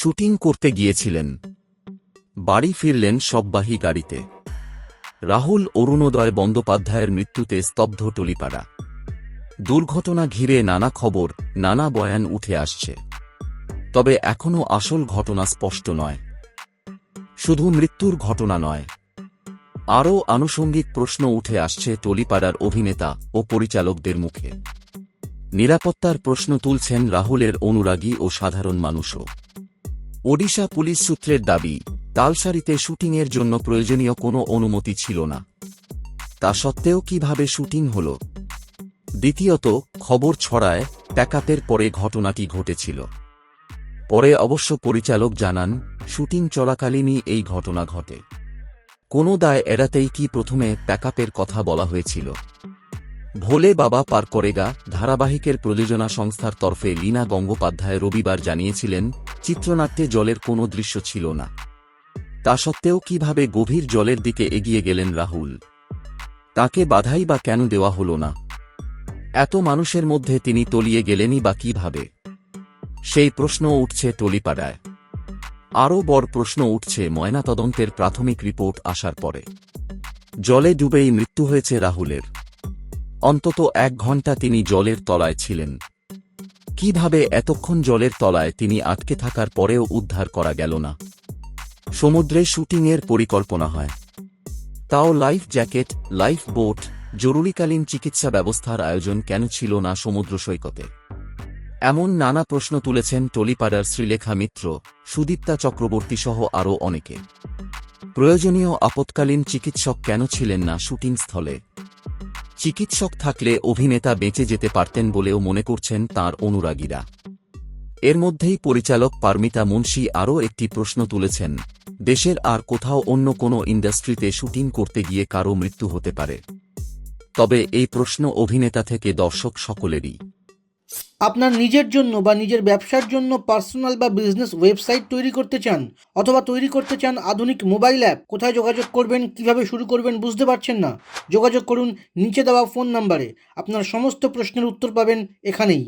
Shooting করতে গিয়েছিলেন। বাড়ি ফিরলেন শববাহী গাড়িতে। রাহুল অরুণোদয় বন্দ্যোপাধ্যায়ের মৃত্যুতে স্তব্ধ টলিপাড়া। দুর্ঘটনা ঘিরে নানা খবর, নানা বয়ান উঠে আসছে। তবে এখনও আসল ঘটনা স্পষ্ট নয়। শুধু মৃত্যুর ঘটনা নয়, আরও আনুষঙ্গিক প্রশ্ন উঠে আসছে টলিপাড়ার অভিনেতা ও পরিচালকদের মুখে। নিরাপত্তার প্রশ্ন তুলছেন রাহুলের অনুরাগী ও সাধারণ মানুষও। ওডিশা পুলিশ সূত্রের দাবি, তালসারিতে শুটিংয়ের জন্য প্রয়োজনীয় কোনো অনুমতি ছিল না। তা সত্ত্বেও কিভাবে শুটিং হল? দ্বিতীয়ত, খবর ছড়ায় প্যাকআপের পরে ঘটনাটি ঘটেছিল। পরে অবশ্য পরিচালক জানান, শুটিং চলাকালীনই এই ঘটনা ঘটে। কোনো দায় এড়াতেই কি প্রথমে প্যাকআপের কথা বলা হয়েছিল? ভোলে বাবা পার করেগা ধারাবাহিকের প্রযোজনা সংস্থার তরফে লীনা গঙ্গোপাধ্যায় রবিবার জানিয়েছিলেন, চিত্রনাট্যে জলের কোনো দৃশ্য ছিল না। তা সত্ত্বেও কিভাবে গভীর জলের দিকে এগিয়ে গেলেন রাহুল? তাকে বাধাই বা কেন দেওয়া হল না? এত মানুষের মধ্যে তিনি তলিয়ে গেলেনই বা কিভাবে? সেই প্রশ্ন উঠছে টলিপাড়ায়। আরও বড় প্রশ্ন উঠছে ময়নাতদন্তের প্রাথমিক রিপোর্ট আসার পরে। জলে ডুবেই মৃত্যু হয়েছে রাহুলের। অন্তত 1 ঘণ্টা তিনি জলের তলায় ছিলেন। কিভাবে এতক্ষণ জলের তলায় তিনি আটকে থাকার পরেও উদ্ধার করা গেল না? সমুদ্রে শুটিংয়ের পরিকল্পনা হয়, তাও লাইফ জ্যাকেট, লাইফ বোট, জরুরিকালীন চিকিৎসা ব্যবস্থার আয়োজন কেন ছিল না সমুদ্র সৈকতে? এমন নানা প্রশ্ন তুলেছেন টলিপাড়ার শ্রীলেখা মিত্র, সুদীপ্তা চক্রবর্তী সহ আরও অনেকে। প্রয়োজনীয় আপৎকালীন চিকিৎসক কেন ছিলেন না শুটিং স্থলে? চিকিৎসক থাকলে অভিনেতা বেঁচে যেতে পারতেন বলেও মনে করছেন তাঁর অনুরাগীরা। এর মধ্যেই পরিচালক পারমিতা মুন্সি আরও একটি প্রশ্ন তুলেছেন, দেশের আর কোথাও অন্য কোনো ইন্ডাস্ট্রিতে শুটিং করতে গিয়ে কারও মৃত্যু হতে পারে? তবে এই প্রশ্ন অভিনেতা থেকে দর্শক সকলেরই। আপনার নিজের জন্য বা নিজের ব্যবসার জন্য পার্সোনাল বা বিজনেস ওয়েবসাইট তৈরি করতে চান, অথবা তৈরি করতে চান আধুনিক মোবাইল অ্যাপ? কোথায় যোগাযোগ করবেন, কিভাবে শুরু করবেন বুঝতে পারছেন না? যোগাযোগ করুন নিচে দেওয়া ফোন নাম্বারে। আপনার সমস্ত প্রশ্নের উত্তর পাবেন এখানেই।